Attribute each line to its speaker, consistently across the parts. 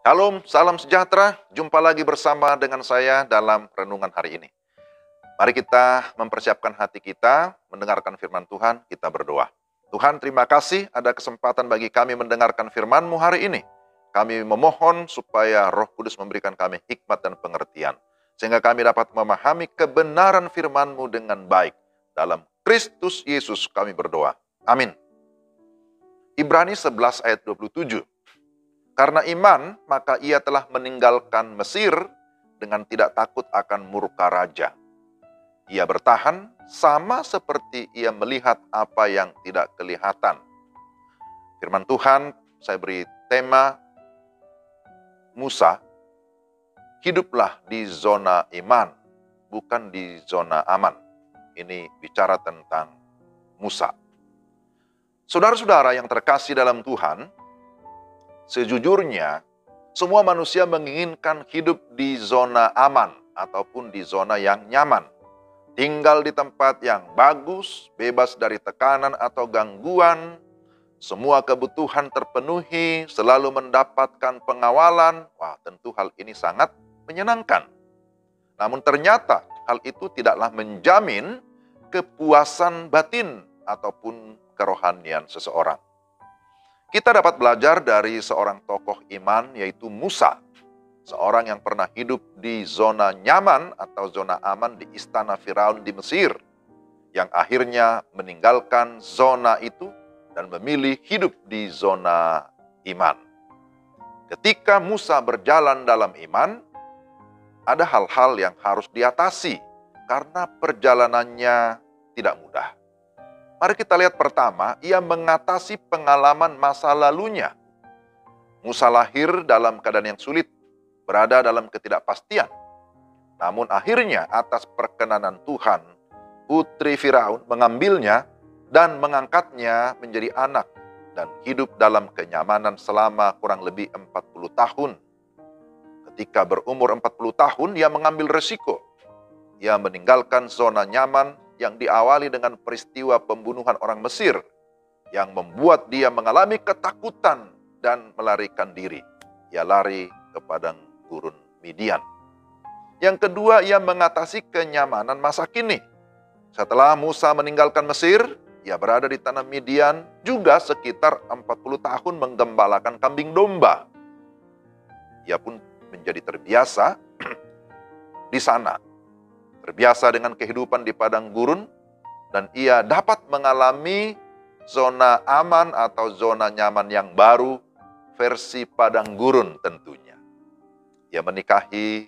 Speaker 1: Shalom, salam sejahtera. Jumpa lagi bersama dengan saya dalam renungan hari ini. Mari kita mempersiapkan hati kita, mendengarkan firman Tuhan, kita berdoa. Tuhan, terima kasih ada kesempatan bagi kami mendengarkan firman-Mu hari ini. Kami memohon supaya Roh Kudus memberikan kami hikmat dan pengertian, sehingga kami dapat memahami kebenaran firman-Mu dengan baik. Dalam Kristus Yesus kami berdoa. Amin. Ibrani 11 ayat 27. Karena iman, maka ia telah meninggalkan Mesir dengan tidak takut akan murka raja. Ia bertahan sama seperti ia melihat apa yang tidak kelihatan. Firman Tuhan, saya beri tema Musa, hiduplah di zona iman, bukan di zona aman. Ini bicara tentang Musa. Saudara-saudara yang terkasih dalam Tuhan, sejujurnya, semua manusia menginginkan hidup di zona aman ataupun di zona yang nyaman. Tinggal di tempat yang bagus, bebas dari tekanan atau gangguan, semua kebutuhan terpenuhi, selalu mendapatkan pengawalan. Wah, tentu hal ini sangat menyenangkan. Namun ternyata hal itu tidaklah menjamin kepuasan batin ataupun kerohanian seseorang. Kita dapat belajar dari seorang tokoh iman yaitu Musa. Seorang yang pernah hidup di zona nyaman atau zona aman di istana Firaun di Mesir. Yang akhirnya meninggalkan zona itu dan memilih hidup di zona iman. Ketika Musa berjalan dalam iman, ada hal-hal yang harus diatasi karena perjalanannya tidak mudah. Mari kita lihat pertama, ia mengatasi pengalaman masa lalunya. Musa lahir dalam keadaan yang sulit, berada dalam ketidakpastian. Namun akhirnya atas perkenanan Tuhan, putri Firaun mengambilnya dan mengangkatnya menjadi anak dan hidup dalam kenyamanan selama kurang lebih 40 tahun. Ketika berumur 40 tahun, ia mengambil resiko. Ia meninggalkan zona nyaman yang diawali dengan peristiwa pembunuhan orang Mesir yang membuat dia mengalami ketakutan dan melarikan diri. Ia lari ke padang gurun Midian. Yang kedua, ia mengatasi kenyamanan masa kini. Setelah Musa meninggalkan Mesir, ia berada di tanah Midian juga sekitar 40 tahun menggembalakan kambing domba. Ia pun menjadi terbiasa di sana. Terbiasa dengan kehidupan di padang gurun, dan ia dapat mengalami zona aman atau zona nyaman yang baru, versi padang gurun tentunya. Ia menikahi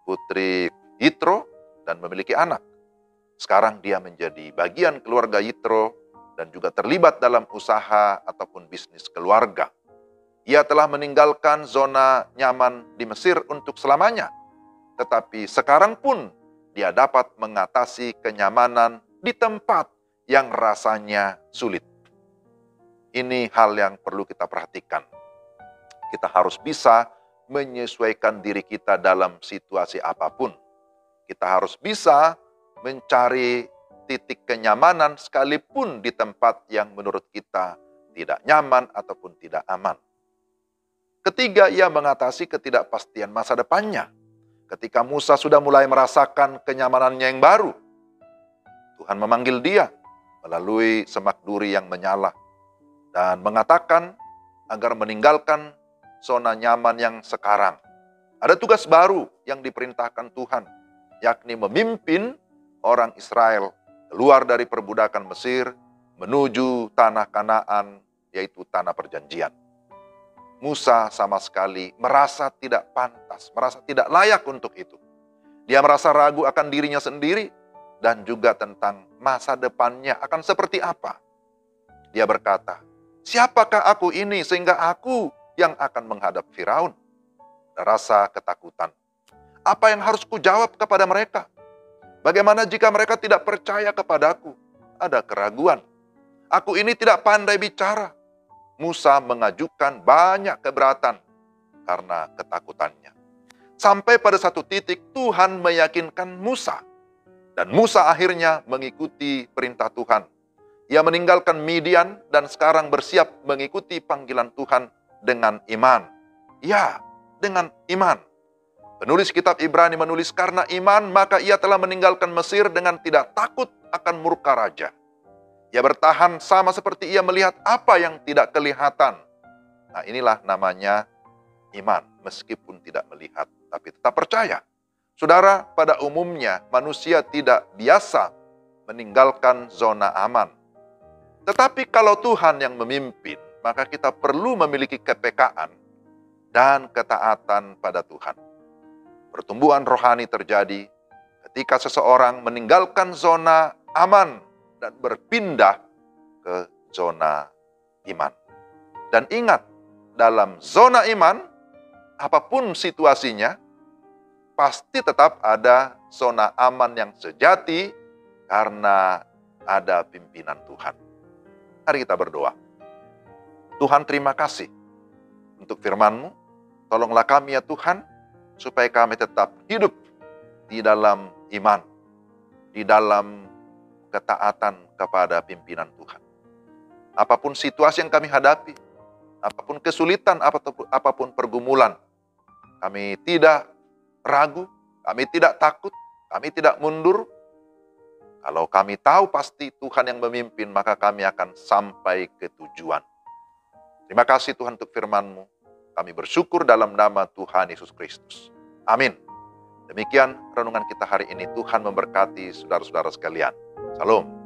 Speaker 1: putri Yitro dan memiliki anak. Sekarang dia menjadi bagian keluarga Yitro dan juga terlibat dalam usaha ataupun bisnis keluarga. Ia telah meninggalkan zona nyaman di Mesir untuk selamanya. Tetapi sekarang pun dia dapat mengatasi kenyamanan di tempat yang rasanya sulit. Ini hal yang perlu kita perhatikan. Kita harus bisa menyesuaikan diri kita dalam situasi apapun. Kita harus bisa mencari titik kenyamanan sekalipun di tempat yang menurut kita tidak nyaman ataupun tidak aman. Ketiga, ia mengatasi ketidakpastian masa depannya. Ketika Musa sudah mulai merasakan kenyamanannya yang baru, Tuhan memanggil dia melalui semak duri yang menyala dan mengatakan agar meninggalkan zona nyaman yang sekarang. Ada tugas baru yang diperintahkan Tuhan, yakni memimpin orang Israel keluar dari perbudakan Mesir menuju tanah Kanaan, yaitu tanah perjanjian. Musa sama sekali merasa tidak pantas, merasa tidak layak untuk itu. Dia merasa ragu akan dirinya sendiri dan juga tentang masa depannya akan seperti apa. Dia berkata, siapakah aku ini sehingga aku yang akan menghadap Firaun? Ada rasa ketakutan. Apa yang harus kujawab kepada mereka? Bagaimana jika mereka tidak percaya kepadaku? Ada keraguan. Aku ini tidak pandai bicara. Musa mengajukan banyak keberatan karena ketakutannya. Sampai pada satu titik Tuhan meyakinkan Musa. Dan Musa akhirnya mengikuti perintah Tuhan. Ia meninggalkan Midian dan sekarang bersiap mengikuti panggilan Tuhan dengan iman. Ya, dengan iman. Penulis kitab Ibrani menulis, karena iman maka ia telah meninggalkan Mesir dengan tidak takut akan murka raja. Ia bertahan sama seperti ia melihat apa yang tidak kelihatan. Nah, inilah namanya iman, meskipun tidak melihat, tapi tetap percaya. Saudara, pada umumnya manusia tidak biasa meninggalkan zona aman. Tetapi kalau Tuhan yang memimpin, maka kita perlu memiliki kepekaan dan ketaatan pada Tuhan. Pertumbuhan rohani terjadi ketika seseorang meninggalkan zona aman dan berpindah ke zona iman. Dan ingat, dalam zona iman, apapun situasinya, pasti tetap ada zona aman yang sejati karena ada pimpinan Tuhan. Mari kita berdoa. Tuhan, terima kasih untuk firman-Mu. Tolonglah kami ya Tuhan, supaya kami tetap hidup di dalam iman, di dalam ketaatan kepada pimpinan Tuhan. Apapun situasi yang kami hadapi, apapun kesulitan, apapun pergumulan, kami tidak ragu, kami tidak takut, kami tidak mundur. Kalau kami tahu pasti Tuhan yang memimpin, maka kami akan sampai ke tujuan. Terima kasih Tuhan untuk firman-Mu. Kami bersyukur dalam nama Tuhan Yesus Kristus. Amin. Demikian renungan kita hari ini. Tuhan memberkati saudara-saudara sekalian. Salam.